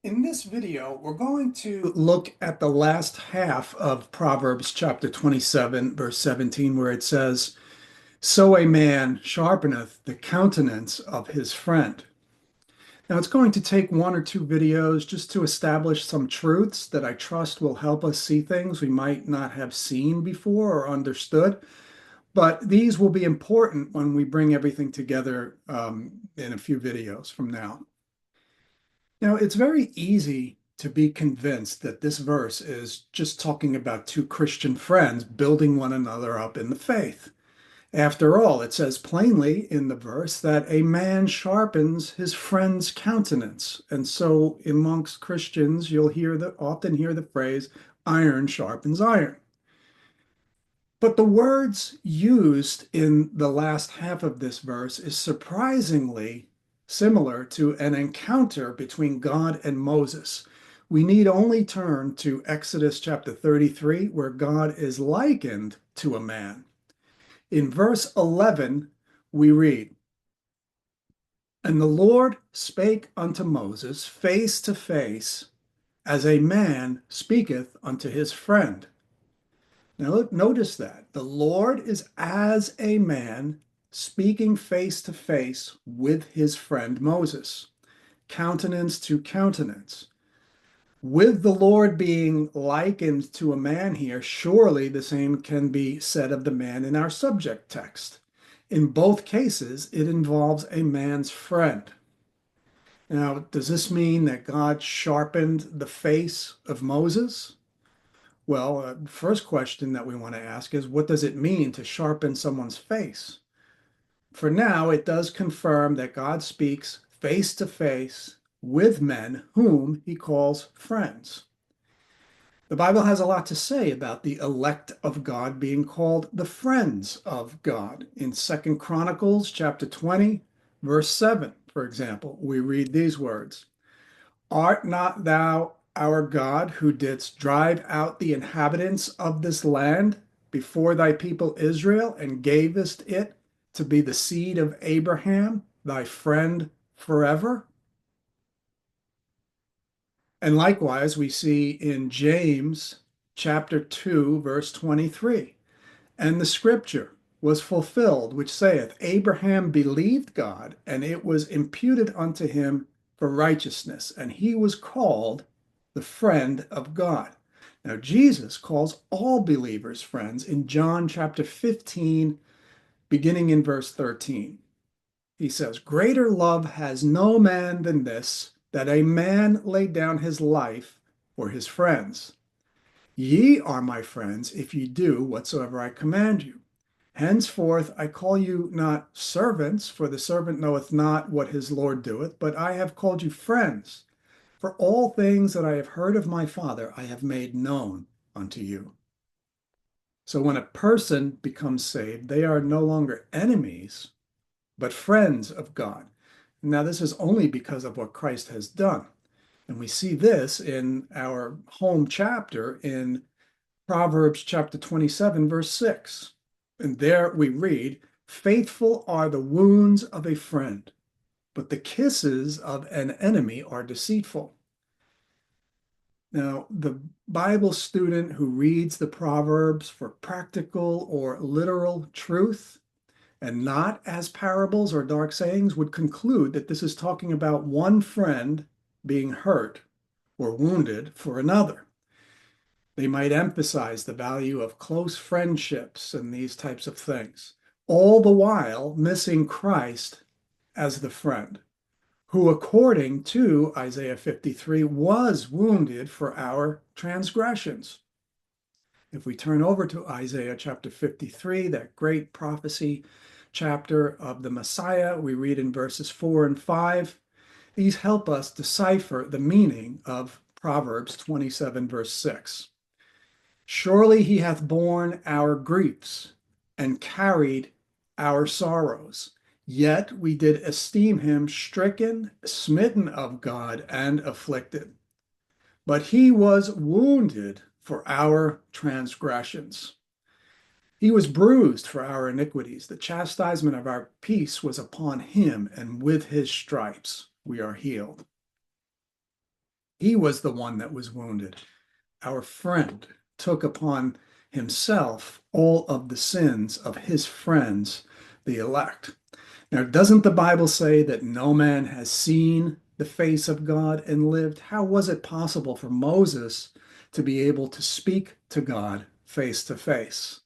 In this video, we're going to look at the last half of Proverbs chapter 27, verse 17, where it says, So a man sharpeneth the countenance of his friend. Now, it's going to take one or two videos just to establish some truths that I trust will help us see things we might not have seen before or understood. But these will be important when we bring everything together in a few videos from now. Now, it's very easy to be convinced that this verse is just talking about two Christian friends building one another up in the faith. After all, it says plainly in the verse that a man sharpens his friend's countenance. And so amongst Christians, you'll often hear the phrase iron sharpens iron. But the words used in the last half of this verse is surprisingly similar to an encounter between God and Moses. We need only turn to Exodus chapter 33, where God is likened to a man. In verse 11, we read, And the Lord spake unto Moses face to face, as a man speaketh unto his friend. Now, notice that the Lord is as a man speaking face to face with his friend Moses, countenance to countenance. With the Lord being likened to a man here, surely the same can be said of the man in our subject text. In both cases, it involves a man's friend. Now, does this mean that God sharpened the face of Moses? Well, the first question that we want to ask is, what does it mean to sharpen someone's face? For now, it does confirm that God speaks face to face with men whom he calls friends. The Bible has a lot to say about the elect of God being called the friends of God. In 2 Chronicles chapter 20, verse 7, for example, we read these words. Art not thou our God who didst drive out the inhabitants of this land before thy people Israel and gavest it to be the seed of Abraham, thy friend forever? And likewise, we see in James chapter 2, verse 23, and the scripture was fulfilled, which saith, Abraham believed God, and it was imputed unto him for righteousness, and he was called the friend of God. Now, Jesus calls all believers friends in John chapter 15, beginning in verse 13. He says, Greater love has no man than this, that a man lay down his life for his friends. Ye are my friends if ye do whatsoever I command you. Henceforth I call you not servants, for the servant knoweth not what his Lord doeth, but I have called you friends. For all things that I have heard of my Father I have made known unto you. So when a person becomes saved, they are no longer enemies, but friends of God. Now, this is only because of what Christ has done. And we see this in our home chapter in Proverbs chapter 27, verse 6. And there we read, Faithful are the wounds of a friend, but the kisses of an enemy are deceitful. Now, the Bible student who reads the Proverbs for practical or literal truth and not as parables or dark sayings would conclude that this is talking about one friend being hurt or wounded for another. They might emphasize the value of close friendships and these types of things, all the while missing Christ as the friend, who, according to Isaiah 53, was wounded for our transgressions. If we turn over to Isaiah chapter 53, that great prophecy chapter of the Messiah, we read in verses 4 and 5. These help us decipher the meaning of Proverbs 27, verse 6. Surely he hath borne our griefs and carried our sorrows. Yet we did esteem him stricken, smitten of God, and afflicted. But he was wounded for our transgressions. He was bruised for our iniquities. The chastisement of our peace was upon him, and with his stripes we are healed. He was the one that was wounded. Our friend took upon himself all of the sins of his friends, the elect. Now, doesn't the Bible say that no man has seen the face of God and lived? How was it possible for Moses to be able to speak to God face to face?